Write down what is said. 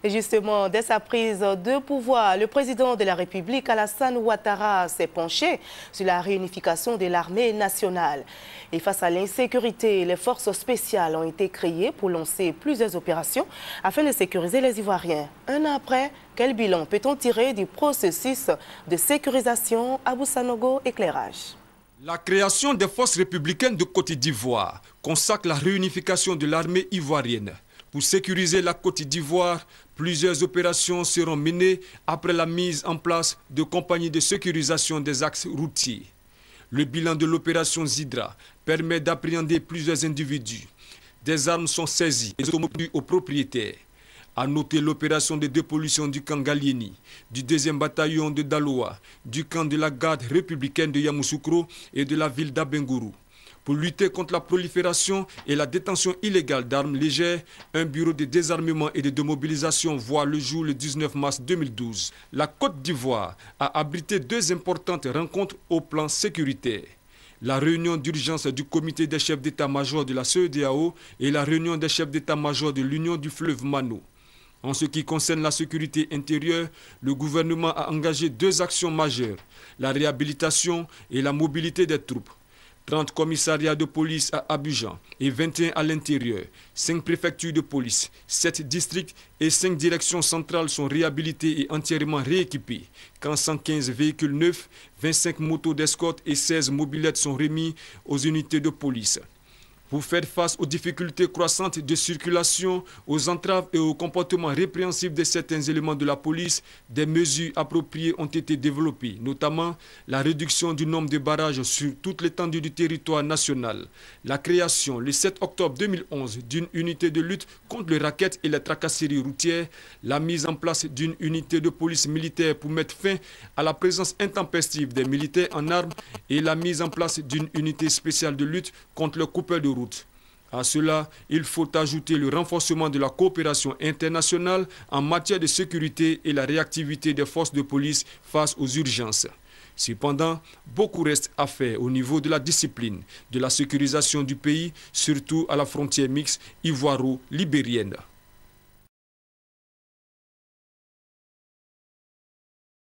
Et justement, dès sa prise de pouvoir, le président de la République, Alassane Ouattara, s'est penché sur la réunification de l'armée nationale. Et face à l'insécurité, les forces spéciales ont été créées pour lancer plusieurs opérations afin de sécuriser les Ivoiriens. Un an après, quel bilan peut-on tirer du processus de sécurisation? Abou Sanogo, éclairage. La création des forces républicaines de Côte d'Ivoire consacre la réunification de l'armée ivoirienne. Pour sécuriser la Côte d'Ivoire, plusieurs opérations seront menées après la mise en place de compagnies de sécurisation des axes routiers. Le bilan de l'opération Zidra permet d'appréhender plusieurs individus. Des armes sont saisies et automobiles aux propriétaires. À noter l'opération de dépollution du camp Galieni, du 2e bataillon de Daloa, du camp de la garde républicaine de Yamoussoukro et de la ville d'Abengourou. Pour lutter contre la prolifération et la détention illégale d'armes légères, un bureau de désarmement et de démobilisation voit le jour le 19 mars 2012. La Côte d'Ivoire a abrité 2 importantes rencontres au plan sécuritaire. La réunion d'urgence du comité des chefs d'état-major de la CEDEAO et la réunion des chefs d'état-major de l'Union du fleuve Mano. En ce qui concerne la sécurité intérieure, le gouvernement a engagé 2 actions majeures, la réhabilitation et la mobilité des troupes. 30 commissariats de police à Abidjan et 21 à l'intérieur, 5 préfectures de police, 7 districts et 5 directions centrales sont réhabilitées et entièrement rééquipées. Quand 115 véhicules neufs, 25 motos d'escorte et 16 mobylettes sont remis aux unités de police. Pour faire face aux difficultés croissantes de circulation, aux entraves et aux comportements répréhensibles de certains éléments de la police, des mesures appropriées ont été développées, notamment la réduction du nombre de barrages sur toute l'étendue du territoire national, la création, le 7 octobre 2011, d'une unité de lutte contre les rackets et les tracasseries routières, la mise en place d'une unité de police militaire pour mettre fin à la présence intempestive des militaires en armes et la mise en place d'une unité spéciale de lutte contre les coupeurs de route. À cela, il faut ajouter le renforcement de la coopération internationale en matière de sécurité et la réactivité des forces de police face aux urgences. Cependant, beaucoup reste à faire au niveau de la discipline, de la sécurisation du pays, surtout à la frontière mixte ivoiro-libérienne.